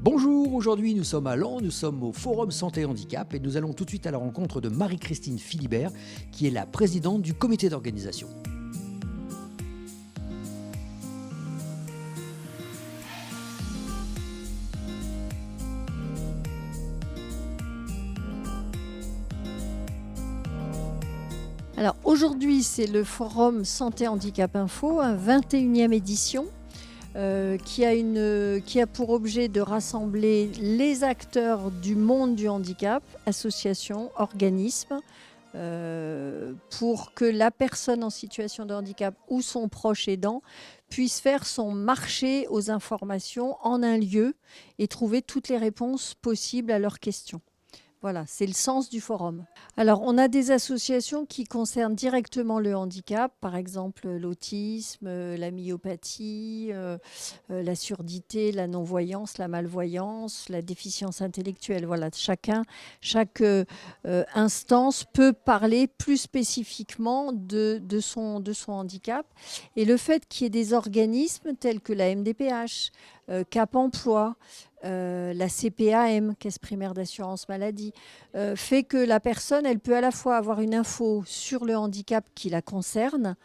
Bonjour, aujourd'hui nous sommes à Laon, nous sommes au Forum Santé Handicap et nous allons tout de suite à la rencontre de Marie-Christine Philibert qui est la présidente du comité d'organisation. Alors aujourd'hui, c'est le Forum Santé Handicap Info, 21e édition, qui a pour objet de rassembler les acteurs du monde du handicap, associations, organismes, pour que la personne en situation de handicap ou son proche aidant puisse faire son marché aux informations en un lieu et trouver toutes les réponses possibles à leurs questions. Voilà, c'est le sens du forum. Alors, on a des associations qui concernent directement le handicap, par exemple l'autisme, la myopathie, la surdité, la non-voyance, la malvoyance, la déficience intellectuelle. Voilà, chaque instance peut parler plus spécifiquement de son handicap. Et le fait qu'il y ait des organismes tels que la MDPH, Cap Emploi, la CPAM, Caisse primaire d'assurance maladie, fait que la personne, elle peut à la fois avoir une info sur le handicap qui la concerne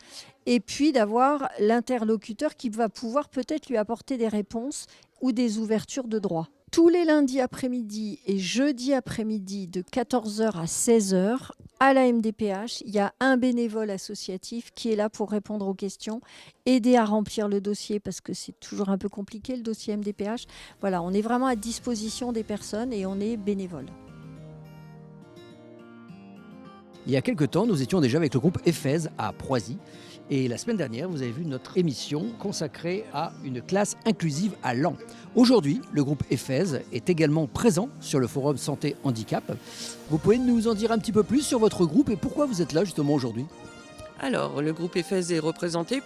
et puis d'avoir l'interlocuteur qui va pouvoir peut-être lui apporter des réponses ou des ouvertures de droit. Tous les lundis après-midi et jeudi après-midi de 14h à 16h, à la MDPH, il y a un bénévole associatif qui est là pour répondre aux questions, aider à remplir le dossier parce que c'est toujours un peu compliqué le dossier MDPH. Voilà, on est vraiment à disposition des personnes et on est bénévole. Il y a quelques temps, nous étions déjà avec le groupe EFES à Proisy. Et la semaine dernière, vous avez vu notre émission consacrée à une classe inclusive à Laon. Aujourd'hui, le groupe EFES est également présent sur le Forum Santé Handicap. Vous pouvez nous en dire un petit peu plus sur votre groupe et pourquoi vous êtes là justement aujourd'hui ? Alors, le groupe EFES est représenté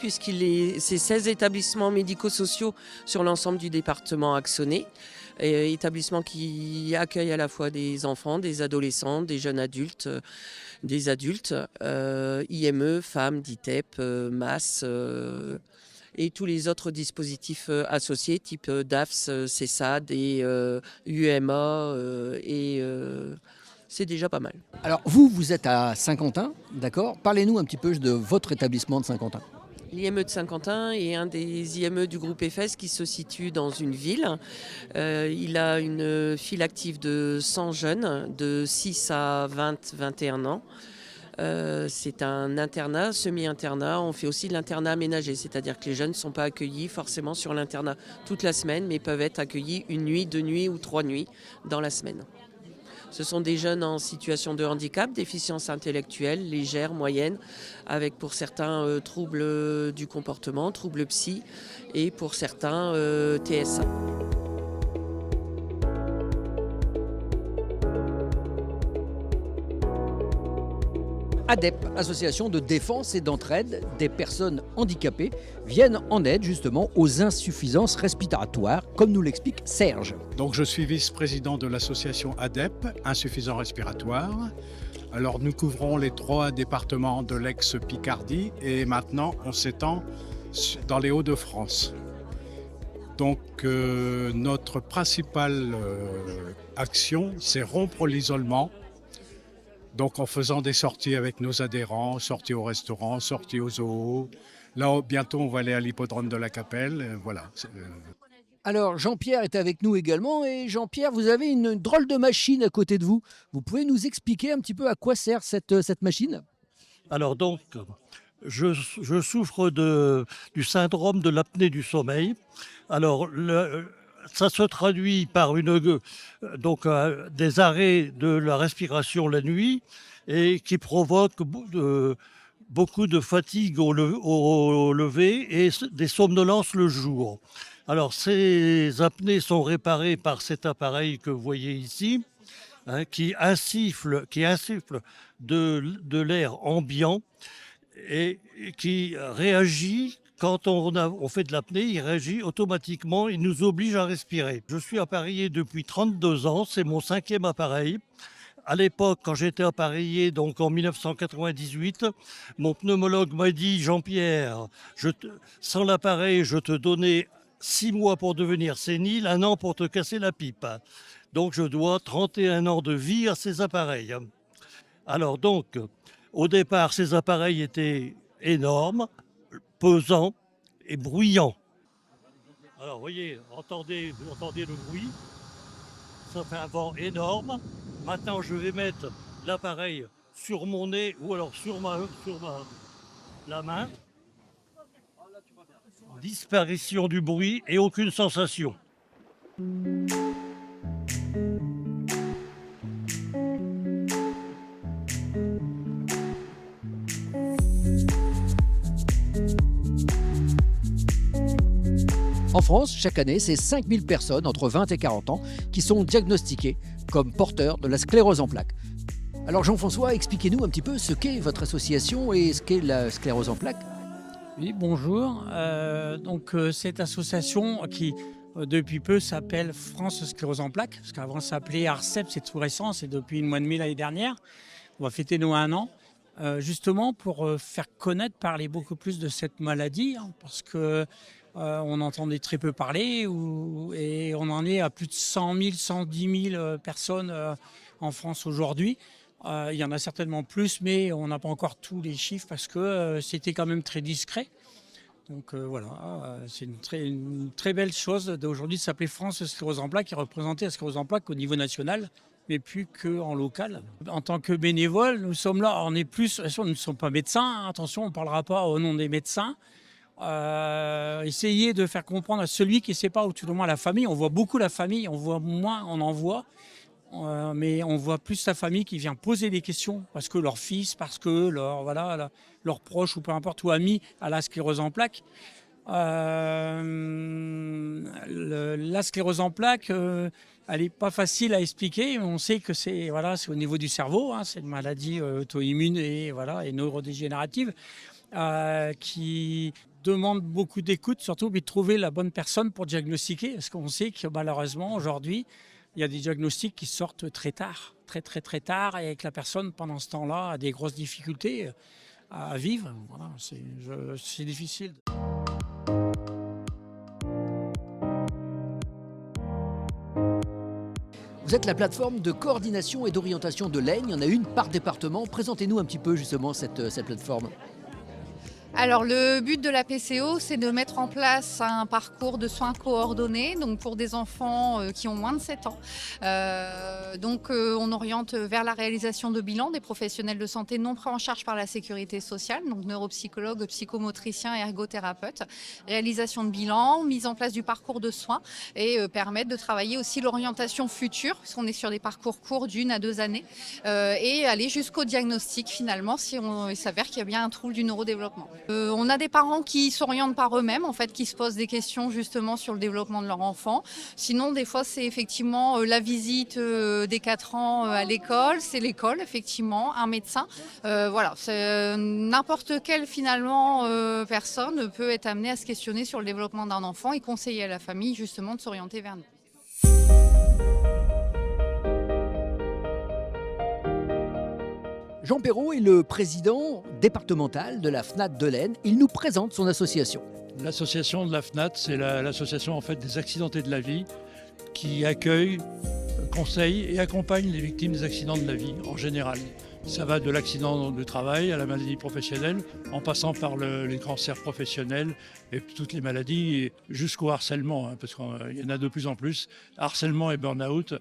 c'est 16 établissements médico-sociaux sur l'ensemble du département axonais. Établissements qui accueillent à la fois des enfants, des adolescents, des jeunes adultes, des adultes, IME, femmes, DITEP, MAS et tous les autres dispositifs associés type DAFS, CESAD et UMA c'est déjà pas mal. Alors vous êtes à Saint-Quentin, d'accord ? Parlez-nous un petit peu de votre établissement de Saint-Quentin. L'IME de Saint-Quentin est un des IME du groupe EFES qui se situe dans une ville. Il a une file active de 100 jeunes de 6 à 21 ans. C'est un internat, semi-internat. On fait aussi de l'internat aménagé, c'est-à-dire que les jeunes ne sont pas accueillis forcément sur l'internat toute la semaine, mais peuvent être accueillis une nuit, 2 nuits ou 3 nuits dans la semaine. Ce sont des jeunes en situation de handicap, déficience intellectuelle, légère, moyenne, avec pour certains troubles du comportement, troubles psy et pour certains TSA. ADEP, Association de défense et d'entraide des personnes handicapées, viennent en aide justement aux insuffisances respiratoires, comme nous l'explique Serge. Donc je suis vice-président de l'association ADEP, insuffisant respiratoire. Alors nous couvrons les 3 départements de l'ex-Picardie et maintenant on s'étend dans les Hauts-de-France. Donc notre principale action, c'est rompre l'isolement. Donc en faisant des sorties avec nos adhérents, sorties au restaurant, sorties aux zoos. Là, bientôt, on va aller à l'hippodrome de la Capelle. Voilà. Alors Jean-Pierre est avec nous également. Et Jean-Pierre, vous avez une drôle de machine à côté de vous. Vous pouvez nous expliquer un petit peu à quoi sert cette machine ? Alors donc, je souffre du syndrome de l'apnée du sommeil. Alors, ça se traduit par des arrêts de la respiration la nuit et qui provoque beaucoup de fatigue au lever et des somnolences le jour. Alors ces apnées sont réparées par cet appareil que vous voyez ici, qui insuffle de l'air ambiant et qui réagit. Quand on fait de l'apnée, il réagit automatiquement, il nous oblige à respirer. Je suis appareillé depuis 32 ans, c'est mon 5e appareil. À l'époque, quand j'étais appareillé, donc en 1998, mon pneumologue m'a dit « Jean-Pierre, sans l'appareil, je te donnais 6 mois pour devenir sénile, 1 an pour te casser la pipe. Donc je dois 31 ans de vie à ces appareils. Alors donc, au départ, ces appareils étaient énormes, pesants et bruyants. Alors vous voyez, vous entendez le bruit, ça fait un vent énorme. Maintenant, je vais mettre l'appareil sur mon nez ou alors sur la main. Disparition du bruit et aucune sensation. En France, chaque année, c'est 5000 personnes entre 20 et 40 ans qui sont diagnostiquées comme porteurs de la sclérose en plaques. Alors Jean-François, expliquez-nous un petit peu ce qu'est votre association et ce qu'est la sclérose en plaques. Oui, bonjour. Cette association qui depuis peu s'appelle France Sclérose en plaques, parce qu'avant ça s'appelait ARCEP, c'est tout récent, c'est depuis le mois de mai l'année dernière. On va fêter nos 1 an, justement pour faire connaître, parler beaucoup plus de cette maladie, parce que on entendait très peu parler, et on en est à plus de 100 000, 110 000 personnes en France aujourd'hui. Il y en a certainement plus, mais on n'a pas encore tous les chiffres parce que c'était quand même très discret. Donc voilà, c'est une très belle chose d'aujourd'hui de s'appeler France Sclérose en plaques, qui représentait la sclérose en plaques au niveau national, mais plus qu'en local. En tant que bénévole, nous sommes là, on est plus, nous ne sommes pas médecins, attention, on ne parlera pas au nom des médecins. Essayer de faire comprendre à celui qui ne sait pas, ou tout au moins la famille. On voit beaucoup la famille, on voit moins, on en voit. Mais on voit plus la famille qui vient poser des questions parce que leur fils, parce que leur proche ou peu importe, ou ami a la sclérose en plaques. La sclérose en plaques, elle n'est pas facile à expliquer. On sait que c'est au niveau du cerveau, c'est une maladie auto-immune et neurodégénérative qui demande beaucoup d'écoute, surtout de trouver la bonne personne pour diagnostiquer, parce qu'on sait que malheureusement aujourd'hui, il y a des diagnostics qui sortent très tard, très tard, et que la personne, pendant ce temps-là, a des grosses difficultés à vivre. Voilà, c'est difficile. Vous êtes la plateforme de coordination et d'orientation de l'Aisne. Il y en a une par département. Présentez-nous un petit peu justement cette plateforme. Alors le but de la PCO, c'est de mettre en place un parcours de soins coordonnés, donc pour des enfants qui ont moins de 7 ans. On oriente vers la réalisation de bilans des professionnels de santé non pris en charge par la sécurité sociale, donc neuropsychologues, psychomotriciens et ergothérapeutes. Réalisation de bilans, mise en place du parcours de soins et permettre de travailler aussi l'orientation future, puisqu'on est sur des parcours courts d'1 à 2 années, et aller jusqu'au diagnostic finalement si il s'avère qu'il y a bien un trouble du neurodéveloppement. On a des parents qui s'orientent par eux-mêmes, en fait, qui se posent des questions justement sur le développement de leur enfant. Sinon, des fois, c'est effectivement la visite des 4 ans à l'école, c'est l'école, effectivement, un médecin. N'importe quelle, finalement, personne peut être amenée à se questionner sur le développement d'un enfant et conseiller à la famille, justement, de s'orienter vers nous. Jean Perrault est le président départemental de la FNAT de l'Aisne. Il nous présente son association. L'association de la FNAT, c'est l'association en fait des accidentés de la vie qui accueille, conseille et accompagne les victimes des accidents de la vie en général. Ça va de l'accident du travail à la maladie professionnelle, en passant par les cancers professionnels et toutes les maladies, jusqu'au harcèlement, parce qu'il y en a de plus en plus. Harcèlement et burn-out,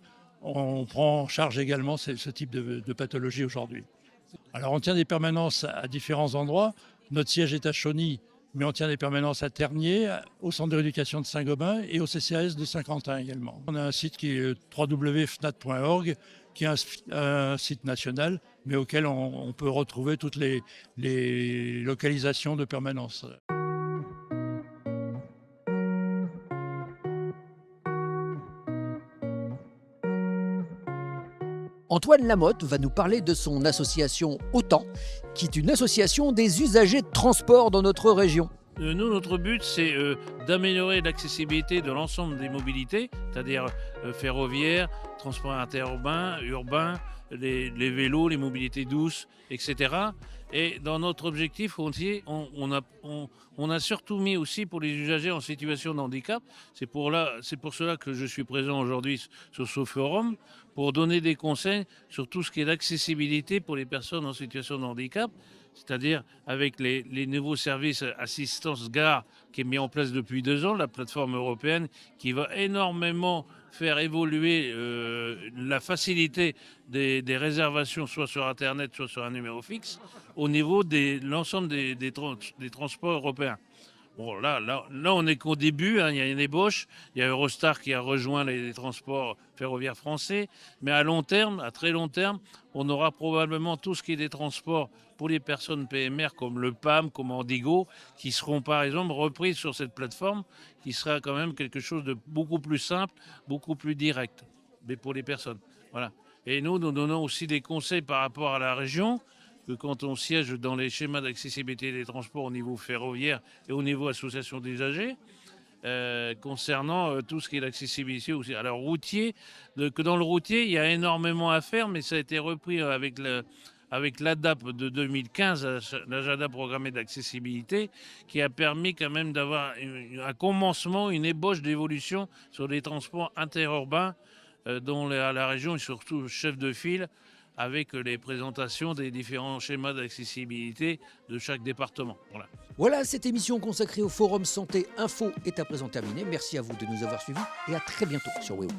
on prend en charge également ce type de pathologie aujourd'hui. Alors on tient des permanences à différents endroits. Notre siège est à Chauny, mais on tient des permanences à Tergnier, au centre de rééducation de Saint-Gobain et au CCAS de Saint-Quentin également. On a un site qui est www.fnat.org, qui est un site national, mais auquel on peut retrouver toutes les localisations de permanence. Antoine Lamotte va nous parler de son association Autant, qui est une association des usagers de transport dans notre région. Nous, notre but, c'est d'améliorer l'accessibilité de l'ensemble des mobilités, c'est-à-dire ferroviaire, transport interurbain, urbain, les vélos, les mobilités douces, etc. Et dans notre objectif aussi, on a surtout mis aussi pour les usagers en situation de handicap. C'est pour cela que je suis présent aujourd'hui sur ce forum, pour donner des conseils sur tout ce qui est l'accessibilité pour les personnes en situation de handicap, c'est-à-dire avec les nouveaux services assistance gare qui est mis en place depuis 2 ans, la plateforme européenne qui va énormément faire évoluer la facilité des réservations, soit sur Internet, soit sur un numéro fixe, au niveau de l'ensemble des transports européens. Bon, là, on n'est qu'au début, hein, il y a une ébauche. Il y a Eurostar qui a rejoint les transports ferroviaires français. Mais à long terme, à très long terme, on aura probablement tout ce qui est des transports pour les personnes PMR comme le PAM, comme Andigo, qui seront par exemple reprises sur cette plateforme, qui sera quand même quelque chose de beaucoup plus simple, beaucoup plus direct, mais pour les personnes. Voilà. Et nous donnons aussi des conseils par rapport à la région, que quand on siège dans les schémas d'accessibilité des transports au niveau ferroviaire et au niveau association d'usagers, concernant tout ce qui est l'accessibilité aussi. Alors routier, que dans le routier, il y a énormément à faire, mais ça a été repris avec l'ADAP de 2015, l'agenda programmé d'accessibilité, qui a permis quand même d'avoir un commencement, une ébauche d'évolution sur les transports interurbains, dont la région est surtout chef de file, avec les présentations des différents schémas d'accessibilité de chaque département. Voilà, cette émission consacrée au Forum Santé Info est à présent terminée. Merci à vous de nous avoir suivis et à très bientôt sur WeWo.